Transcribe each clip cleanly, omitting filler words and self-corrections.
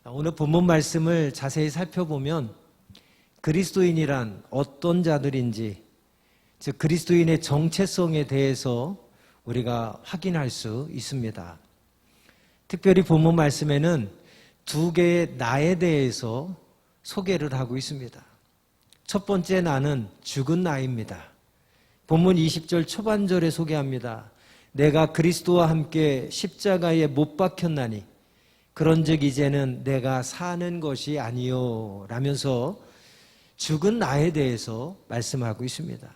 오늘 본문 말씀을 자세히 살펴보면 그리스도인이란 어떤 자들인지, 즉 그리스도인의 정체성에 대해서 우리가 확인할 수 있습니다. 특별히 본문 말씀에는 두 개의 나에 대해서 소개를 하고 있습니다. 첫 번째 나는 죽은 나입니다. 본문 20절 초반절에 소개합니다. 내가 그리스도와 함께 십자가에 못 박혔나니 그런즉 이제는 내가 사는 것이 아니요 라면서 죽은 나에 대해서 말씀하고 있습니다.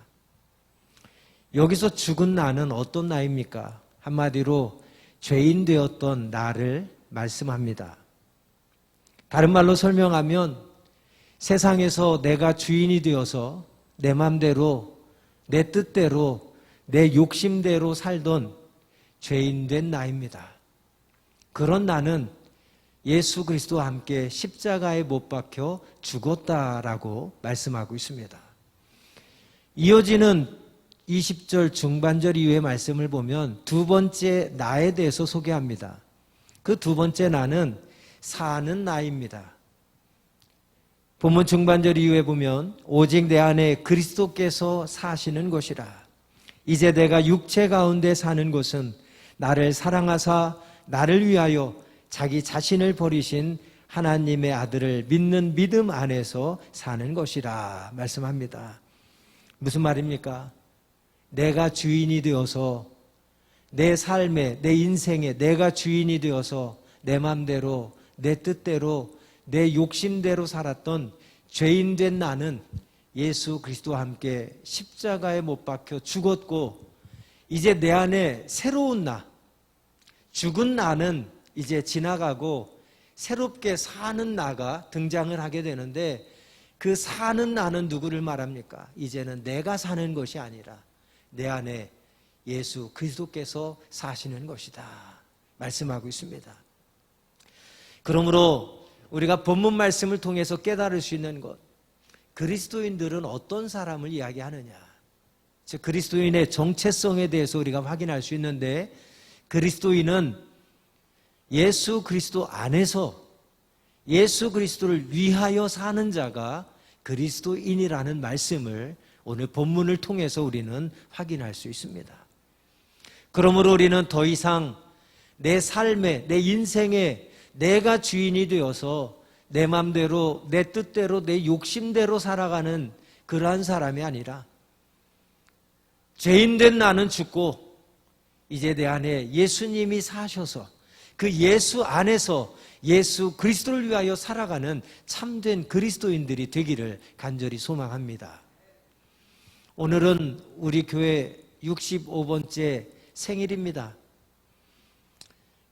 여기서 죽은 나는 어떤 나입니까? 한마디로 죄인 되었던 나를 말씀합니다. 다른 말로 설명하면 세상에서 내가 주인이 되어서 내 맘대로, 내 뜻대로, 내 욕심대로 살던 죄인 된 나입니다. 그런 나는 예수 그리스도와 함께 십자가에 못 박혀 죽었다라고 말씀하고 있습니다. 이어지는 20절 중반절 이후의 말씀을 보면 두 번째 나에 대해서 소개합니다. 그 두 번째 나는 사는 나입니다. 본문 중반절 이후에 보면 오직 내 안에 그리스도께서 사시는 것이라. 이제 내가 육체 가운데 사는 것은 나를 사랑하사 나를 위하여 자기 자신을 버리신 하나님의 아들을 믿는 믿음 안에서 사는 것이라 말씀합니다. 무슨 말입니까? 내가 주인이 되어서 내 삶에, 내 인생에 내가 주인이 되어서 내 맘대로, 내 뜻대로, 내 욕심대로 살았던 죄인 된 나는 예수 그리스도와 함께 십자가에 못 박혀 죽었고 이제 내 안에 새로운 나, 죽은 나는 이제 지나가고 새롭게 사는 나가 등장을 하게 되는데 그 사는 나는 누구를 말합니까? 이제는 내가 사는 것이 아니라 내 안에 예수 그리스도께서 사시는 것이다 말씀하고 있습니다. 그러므로 우리가 본문 말씀을 통해서 깨달을 수 있는 것, 그리스도인들은 어떤 사람을 이야기하느냐, 즉 그리스도인의 정체성에 대해서 우리가 확인할 수 있는데 그리스도인은 예수 그리스도 안에서 예수 그리스도를 위하여 사는 자가 그리스도인이라는 말씀을 오늘 본문을 통해서 우리는 확인할 수 있습니다. 그러므로 우리는 더 이상 내 삶에, 내 인생에 내가 주인이 되어서 내 맘대로, 내 뜻대로, 내 욕심대로 살아가는 그러한 사람이 아니라 죄인된 나는 죽고 이제 내 안에 예수님이 사셔서 그 예수 안에서 예수 그리스도를 위하여 살아가는 참된 그리스도인들이 되기를 간절히 소망합니다. 오늘은 우리 교회 65번째 생일입니다.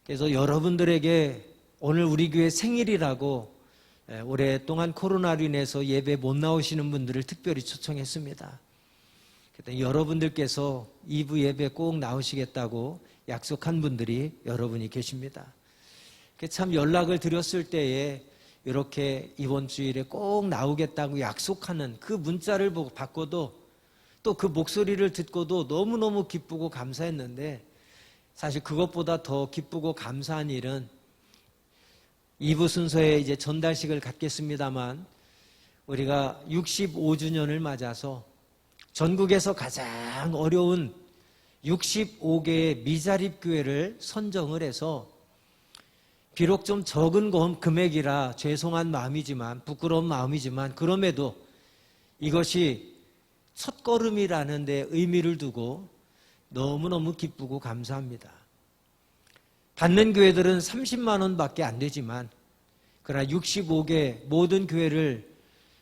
그래서 여러분들에게 오늘 우리 교회 생일이라고 오랫동안 코로나로 인해서 예배 못 나오시는 분들을 특별히 초청했습니다. 여러분들께서 2부 예배 꼭 나오시겠다고 약속한 분들이 여러분이 계십니다. 참 연락을 드렸을 때에 이렇게 이번 주일에 꼭 나오겠다고 약속하는 그 문자를 받고도 또 그 목소리를 듣고도 너무너무 기쁘고 감사했는데 사실 그것보다 더 기쁘고 감사한 일은 2부 순서에 이제 전달식을 갖겠습니다만 우리가 65주년을 맞아서 전국에서 가장 어려운 65개의 미자립 교회를 선정을 해서 비록 좀 적은 금액이라 죄송한 마음이지만 부끄러운 마음이지만 그럼에도 이것이 첫걸음이라는 데 의미를 두고 너무너무 기쁘고 감사합니다. 받는 교회들은 30만 원밖에 안 되지만 그러나 65개 모든 교회를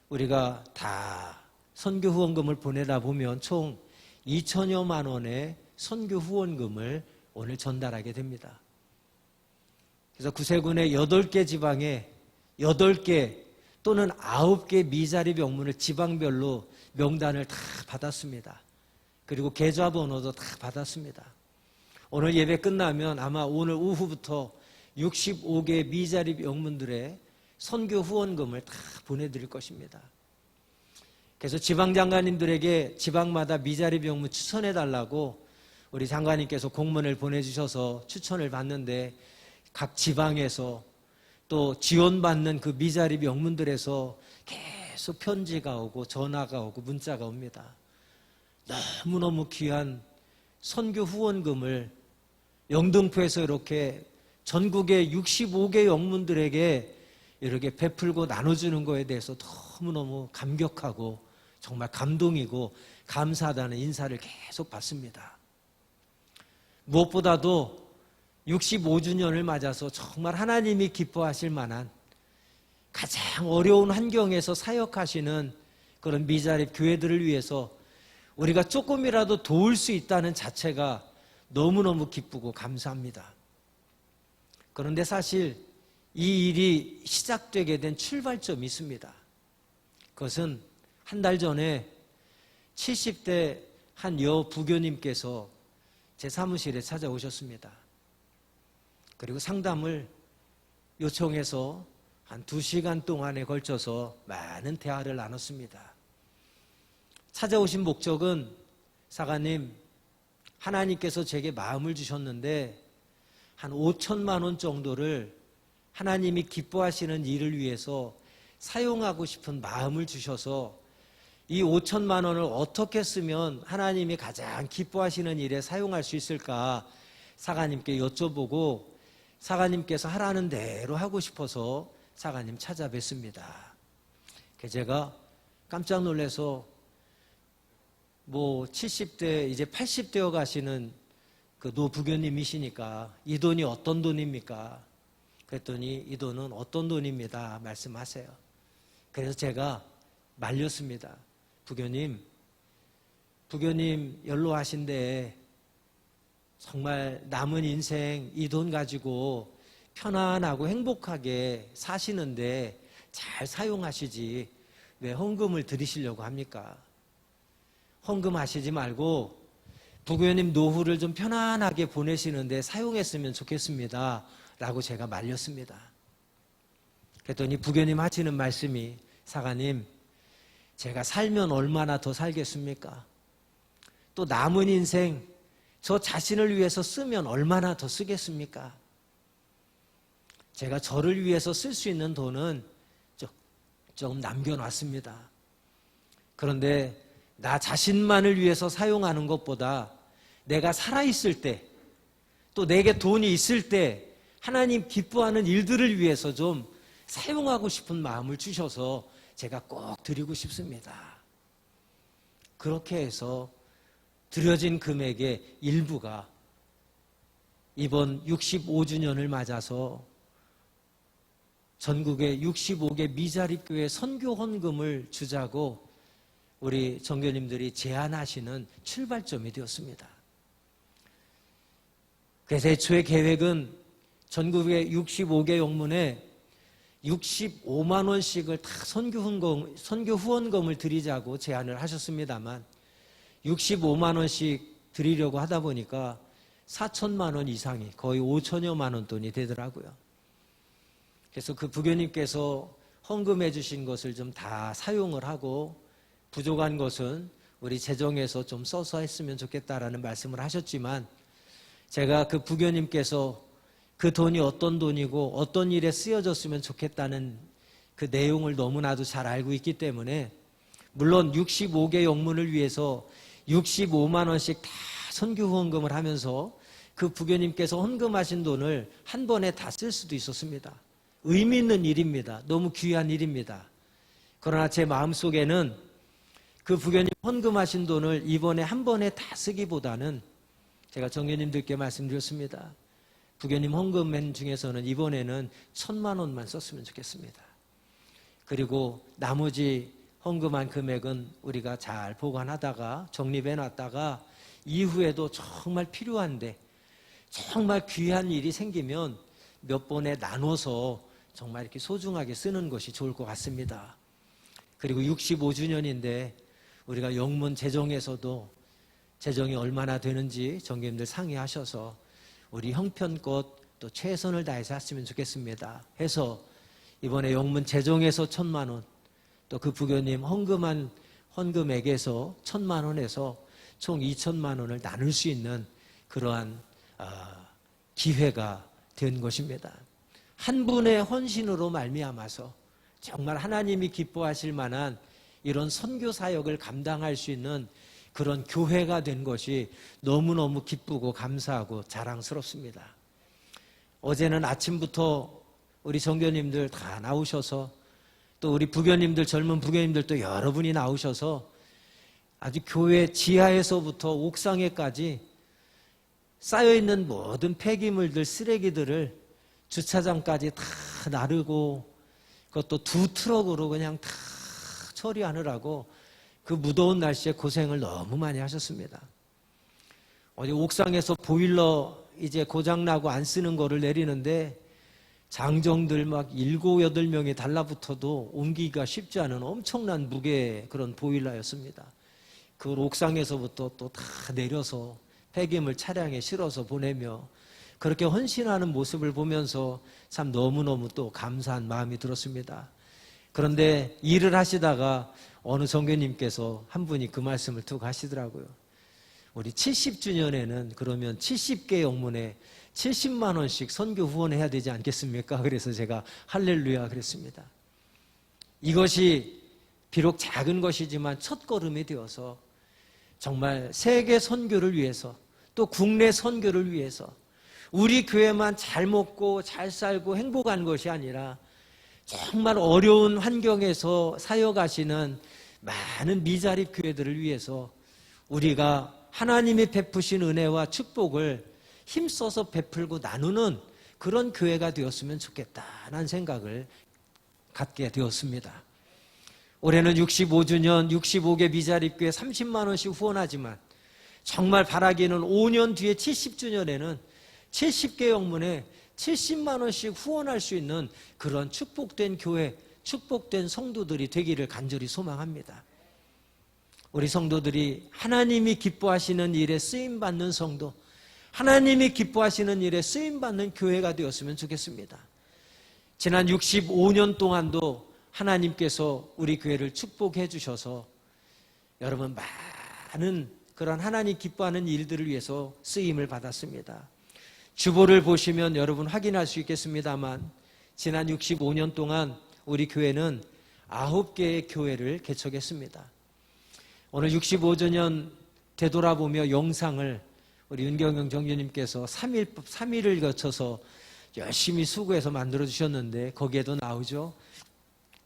우리가 다 선교 후원금을 보내다 보면 총 2천여만 원의 선교 후원금을 오늘 전달하게 됩니다. 그래서 구세군의 8개 지방에 8개 또는 9개 미자립 영문을 지방별로 명단을 다 받았습니다. 그리고 계좌번호도 다 받았습니다. 오늘 예배 끝나면 아마 오늘 오후부터 65개 미자립 영문들의 선교 후원금을 다 보내드릴 것입니다. 그래서 지방장관님들에게 지방마다 미자립 영문 추천해달라고 우리 장관님께서 공문을 보내주셔서 추천을 받는데 각 지방에서 또 지원받는 그 미자립 영문들에서 계속 편지가 오고 전화가 오고 문자가 옵니다. 너무너무 귀한 선교 후원금을 영등포에서 이렇게 전국의 65개 영문들에게 이렇게 베풀고 나눠주는 거에 대해서 너무너무 감격하고 정말 감동이고 감사하다는 인사를 계속 받습니다. 무엇보다도 65주년을 맞아서 정말 하나님이 기뻐하실 만한 가장 어려운 환경에서 사역하시는 그런 미자립 교회들을 위해서 우리가 조금이라도 도울 수 있다는 자체가 너무너무 기쁘고 감사합니다. 그런데 사실 이 일이 시작되게 된 출발점이 있습니다. 그것은 한 달 전에 70대 한 부교님께서 제 사무실에 찾아오셨습니다. 그리고 상담을 요청해서 한 2시간 동안에 걸쳐서 많은 대화를 나눴습니다. 찾아오신 목적은 사가님, 하나님께서 제게 마음을 주셨는데 한 5천만 원 정도를 하나님이 기뻐하시는 일을 위해서 사용하고 싶은 마음을 주셔서 이 5천만 원을 어떻게 쓰면 하나님이 가장 기뻐하시는 일에 사용할 수 있을까 사가님께 여쭤보고 사가님께서 하라는 대로 하고 싶어서 사가님 찾아뵙습니다. 제가 깜짝 놀라서 70대 이제 80대여 가시는 그 노부교님이시니까 이 돈이 어떤 돈입니까? 그랬더니 이 돈은 어떤 돈입니다 말씀하세요. 그래서 제가 말렸습니다. 부교님 연로하신데 정말 남은 인생 이 돈 가지고 편안하고 행복하게 사시는데 잘 사용하시지 왜 헌금을 드리시려고 합니까? 헌금하시지 말고 부교님 노후를 좀 편안하게 보내시는데 사용했으면 좋겠습니다 라고 제가 말렸습니다. 그랬더니 부교님 하시는 말씀이 사가님, 제가 살면 얼마나 더 살겠습니까? 또 남은 인생 저 자신을 위해서 쓰면 얼마나 더 쓰겠습니까? 제가 저를 위해서 쓸 수 있는 돈은 조금 남겨놨습니다. 그런데 나 자신만을 위해서 사용하는 것보다 내가 살아있을 때 또 내게 돈이 있을 때 하나님 기뻐하는 일들을 위해서 좀 사용하고 싶은 마음을 주셔서 제가 꼭 드리고 싶습니다. 그렇게 해서 드려진 금액의 일부가 이번 65주년을 맞아서 전국의 65개 미자립교회 선교 헌금을 주자고 우리 정교님들이 제안하시는 출발점이 되었습니다. 그래서 애초에 계획은 전국의 65개 영문에 65만 원씩을 다 선교 후원금을 드리자고 제안을 하셨습니다만 65만 원씩 드리려고 하다 보니까 4천만 원 이상이 거의 5천여만 원 돈이 되더라고요. 그래서 그 부교님께서 헌금해 주신 것을 좀 다 사용을 하고 부족한 것은 우리 재정에서 좀 써서 했으면 좋겠다라는 말씀을 하셨지만 제가 그 부교님께서 그 돈이 어떤 돈이고 어떤 일에 쓰여졌으면 좋겠다는 그 내용을 너무나도 잘 알고 있기 때문에 물론 65개 영문을 위해서 65만 원씩 다 선교 후원금을 하면서 그 부교님께서 헌금하신 돈을 한 번에 다 쓸 수도 있었습니다. 의미 있는 일입니다. 너무 귀한 일입니다. 그러나 제 마음속에는 그 부교님 헌금하신 돈을 이번에 한 번에 다 쓰기보다는 제가 정교님들께 말씀드렸습니다. 부교님 헌금맨 중에서는 이번에는 1,000만 원만 썼으면 좋겠습니다. 그리고 나머지 헌금한 금액은 우리가 잘 보관하다가 정립해놨다가 이후에도 정말 필요한데 정말 귀한 일이 생기면 몇 번에 나눠서 정말 이렇게 소중하게 쓰는 것이 좋을 것 같습니다. 그리고 65주년인데 우리가 영문 재정에서도 재정이 얼마나 되는지 정교님들 상의하셔서 우리 형편껏 또 최선을 다해서 했으면 좋겠습니다. 해서 이번에 영문 재정에서 1,000만 원, 또 그 부교님 헌금한 헌금액에서 1,000만 원에서 총 2,000만 원을 나눌 수 있는 그러한 기회가 된 것입니다. 한 분의 헌신으로 말미암아서 정말 하나님이 기뻐하실 만한 이런 선교 사역을 감당할 수 있는 그런 교회가 된 것이 너무너무 기쁘고 감사하고 자랑스럽습니다. 어제는 아침부터 우리 선교님들 다 나오셔서 또 우리 부교님들, 젊은 부교님들도 여러분이 나오셔서 아주 교회 지하에서부터 옥상에까지 쌓여있는 모든 폐기물들, 쓰레기들을 주차장까지 다 나르고 그것도 2트럭으로 그냥 다 처리하느라고 그 무더운 날씨에 고생을 너무 많이 하셨습니다. 어디 옥상에서 보일러 이제 고장나고 안 쓰는 거를 내리는데 장정들 막 7, 8명이 달라붙어도 옮기기가 쉽지 않은 엄청난 무게의 그런 보일러였습니다. 그 옥상에서부터 또 다 내려서 폐기물 차량에 실어서 보내며 그렇게 헌신하는 모습을 보면서 참 너무너무 또 감사한 마음이 들었습니다. 그런데 일을 하시다가 어느 선교님께서 한 분이 그 말씀을 툭 하시더라고요. 우리 70주년에는 그러면 70개 영문에 70만 원씩 선교 후원해야 되지 않겠습니까? 그래서 제가 할렐루야 그랬습니다. 이것이 비록 작은 것이지만 첫걸음이 되어서 정말 세계 선교를 위해서 또 국내 선교를 위해서 우리 교회만 잘 먹고 잘 살고 행복한 것이 아니라 정말 어려운 환경에서 사역하시는 많은 미자립 교회들을 위해서 우리가 하나님이 베푸신 은혜와 축복을 힘써서 베풀고 나누는 그런 교회가 되었으면 좋겠다는 생각을 갖게 되었습니다. 올해는 65주년 65개 미자립교회 30만 원씩 후원하지만 정말 바라기는 5년 뒤에 70주년에는 70개 영문에 70만 원씩 후원할 수 있는 그런 축복된 교회, 축복된 성도들이 되기를 간절히 소망합니다. 우리 성도들이 하나님이 기뻐하시는 일에 쓰임받는 성도, 하나님이 기뻐하시는 일에 쓰임받는 교회가 되었으면 좋겠습니다. 지난 65년 동안도 하나님께서 우리 교회를 축복해 주셔서 여러분 많은 그런 하나님 기뻐하는 일들을 위해서 쓰임을 받았습니다. 주보를 보시면 여러분 확인할 수 있겠습니다만 지난 65년 동안 우리 교회는 9개의 교회를 개척했습니다. 오늘 65주년 되돌아보며 영상을 우리 은경영 정교님께서 3일을 거쳐서 열심히 수고해서 만들어주셨는데 거기에도 나오죠.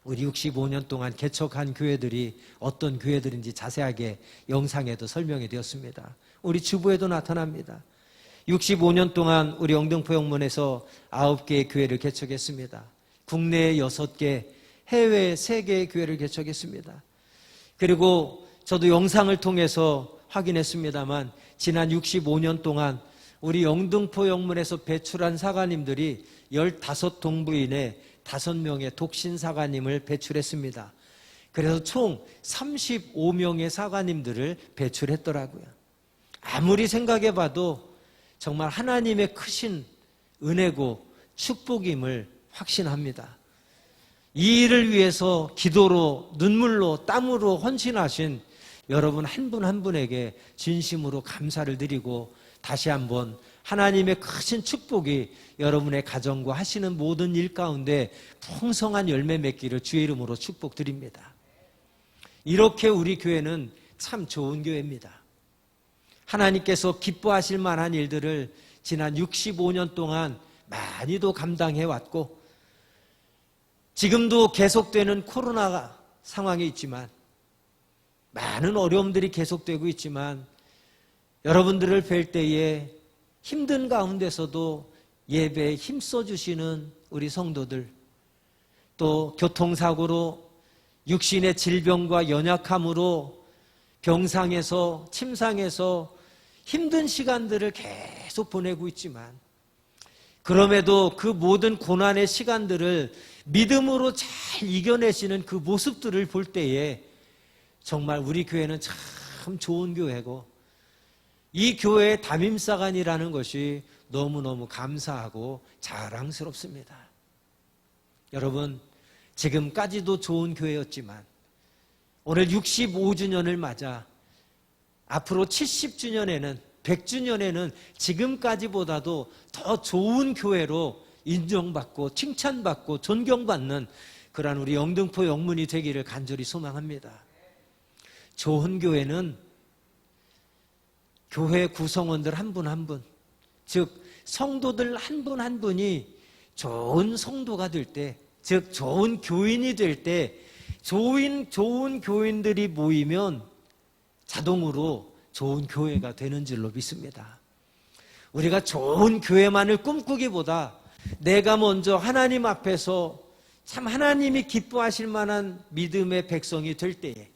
우리 65년 동안 개척한 교회들이 어떤 교회들인지 자세하게 영상에도 설명이 되었습니다. 우리 주보에도 나타납니다. 65년 동안 우리 영등포 영문에서 9개의 교회를 개척했습니다. 국내에 6개, 해외에 3개의 교회를 개척했습니다. 그리고 저도 영상을 통해서 확인했습니다만 지난 65년 동안 우리 영등포 영문에서 배출한 사관님들이 15동부인에 5명의 독신 사관님을 배출했습니다. 그래서 총 35명의 사관님들을 배출했더라고요. 아무리 생각해봐도 정말 하나님의 크신 은혜고 축복임을 확신합니다. 이 일을 위해서 기도로 눈물로 땀으로 헌신하신 여러분 한 분 한 분에게 진심으로 감사를 드리고 다시 한번 하나님의 크신 축복이 여러분의 가정과 하시는 모든 일 가운데 풍성한 열매 맺기를 주의 이름으로 축복드립니다. 이렇게 우리 교회는 참 좋은 교회입니다. 하나님께서 기뻐하실 만한 일들을 지난 65년 동안 많이도 감당해 왔고 지금도 계속되는 코로나 상황이 있지만 많은 어려움들이 계속되고 있지만 여러분들을 뵐 때에 힘든 가운데서도 예배에 힘써주시는 우리 성도들 또 교통사고로 육신의 질병과 연약함으로 병상에서 침상에서 힘든 시간들을 계속 보내고 있지만 그럼에도 그 모든 고난의 시간들을 믿음으로 잘 이겨내시는 그 모습들을 볼 때에 정말 우리 교회는 참 좋은 교회고 이 교회의 담임사관이라는 것이 너무너무 감사하고 자랑스럽습니다. 여러분 지금까지도 좋은 교회였지만 오늘 65주년을 맞아 앞으로 70주년에는 100주년에는 지금까지보다도 더 좋은 교회로 인정받고 칭찬받고 존경받는 그러한 우리 영등포 영문이 되기를 간절히 소망합니다. 좋은 교회는 교회 구성원들 한 분 한 분, 즉 성도들 한 분 한 분이 좋은 성도가 될 때, 즉 좋은 교인이 될 때, 좋은 교인들이 모이면 자동으로 좋은 교회가 되는 줄로 믿습니다. 우리가 좋은 교회만을 꿈꾸기보다 내가 먼저 하나님 앞에서 참 하나님이 기뻐하실 만한 믿음의 백성이 될 때에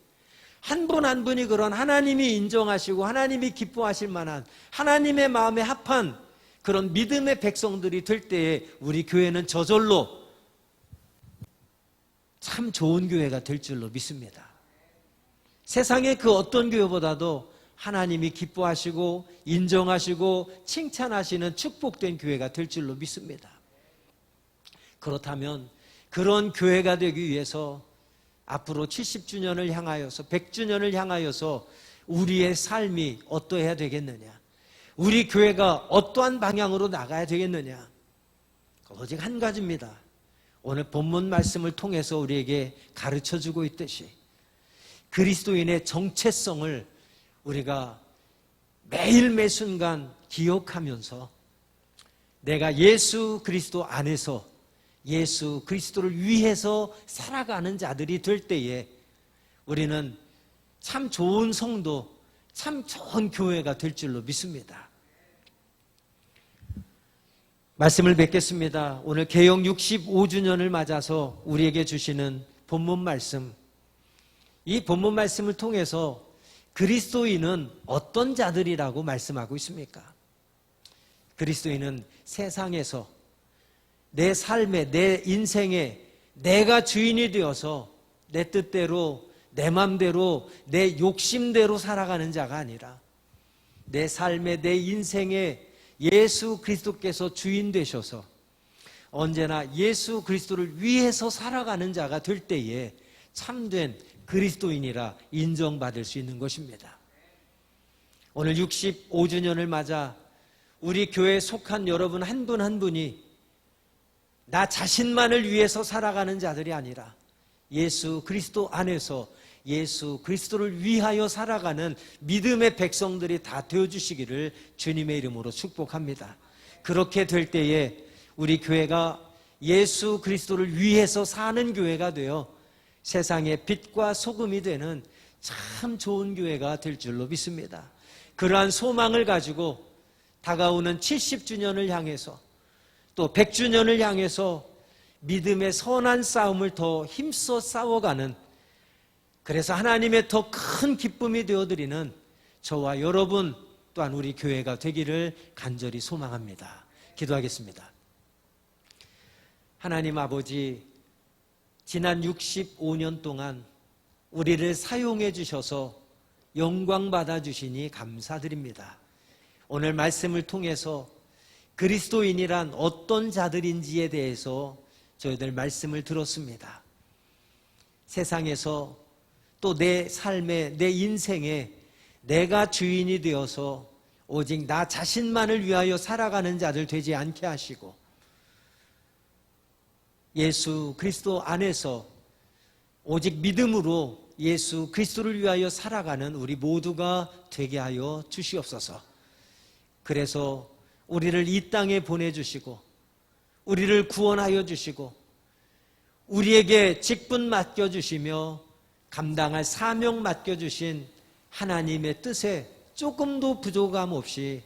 한 분 한 분이 그런 하나님이 인정하시고 하나님이 기뻐하실 만한 하나님의 마음에 합한 그런 믿음의 백성들이 될 때에 우리 교회는 저절로 참 좋은 교회가 될 줄로 믿습니다. 세상의 그 어떤 교회보다도 하나님이 기뻐하시고 인정하시고 칭찬하시는 축복된 교회가 될 줄로 믿습니다. 그렇다면 그런 교회가 되기 위해서 앞으로 70주년을 향하여서 100주년을 향하여서 우리의 삶이 어떠해야 되겠느냐, 우리 교회가 어떠한 방향으로 나가야 되겠느냐, 오직 한 가지입니다. 오늘 본문 말씀을 통해서 우리에게 가르쳐주고 있듯이 그리스도인의 정체성을 우리가 매일 매순간 기억하면서 내가 예수 그리스도 안에서 예수 그리스도를 위해서 살아가는 자들이 될 때에 우리는 참 좋은 성도, 참 좋은 교회가 될 줄로 믿습니다. 말씀을 뵙겠습니다. 오늘 개역 65주년을 맞아서 우리에게 주시는 본문 말씀, 이 본문 말씀을 통해서 그리스도인은 어떤 자들이라고 말씀하고 있습니까? 그리스도인은 세상에서 내 삶에, 내 인생에 내가 주인이 되어서 내 뜻대로, 내 맘대로, 내 욕심대로 살아가는 자가 아니라 내 삶에, 내 인생에 예수 그리스도께서 주인 되셔서 언제나 예수 그리스도를 위해서 살아가는 자가 될 때에 참된 그리스도인이라 인정받을 수 있는 것입니다. 오늘 65주년을 맞아 우리 교회에 속한 여러분 한 분 한 분이 나 자신만을 위해서 살아가는 자들이 아니라 예수 그리스도 안에서 예수 그리스도를 위하여 살아가는 믿음의 백성들이 다 되어주시기를 주님의 이름으로 축복합니다. 그렇게 될 때에 우리 교회가 예수 그리스도를 위해서 사는 교회가 되어 세상의 빛과 소금이 되는 참 좋은 교회가 될 줄로 믿습니다. 그러한 소망을 가지고 다가오는 70주년을 향해서 또 100주년을 향해서 믿음의 선한 싸움을 더 힘써 싸워가는, 그래서 하나님의 더 큰 기쁨이 되어드리는 저와 여러분 또한 우리 교회가 되기를 간절히 소망합니다. 기도하겠습니다. 하나님 아버지, 지난 65년 동안 우리를 사용해 주셔서 영광 받아 주시니 감사드립니다. 오늘 말씀을 통해서 그리스도인이란 어떤 자들인지에 대해서 저희들 말씀을 들었습니다. 세상에서 또 내 삶에, 내 인생에 내가 주인이 되어서 오직 나 자신만을 위하여 살아가는 자들 되지 않게 하시고 예수 그리스도 안에서 오직 믿음으로 예수 그리스도를 위하여 살아가는 우리 모두가 되게 하여 주시옵소서. 그래서 우리를 이 땅에 보내주시고 우리를 구원하여 주시고 우리에게 직분 맡겨주시며 감당할 사명 맡겨주신 하나님의 뜻에 조금도 부족함 없이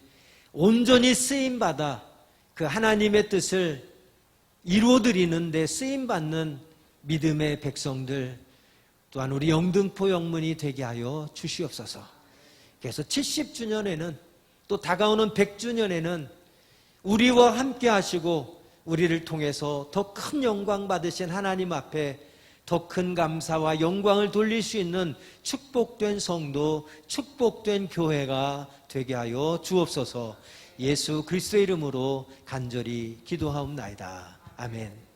온전히 쓰임받아 그 하나님의 뜻을 이루어드리는 데 쓰임받는 믿음의 백성들 또한 우리 영등포 영문이 되게 하여 주시옵소서. 그래서 70주년에는 또 다가오는 100주년에는 우리와 함께 하시고 우리를 통해서 더 큰 영광 받으신 하나님 앞에 더 큰 감사와 영광을 돌릴 수 있는 축복된 성도, 축복된 교회가 되게 하여 주옵소서. 예수 그리스도의 이름으로 간절히 기도하옵나이다. 아멘.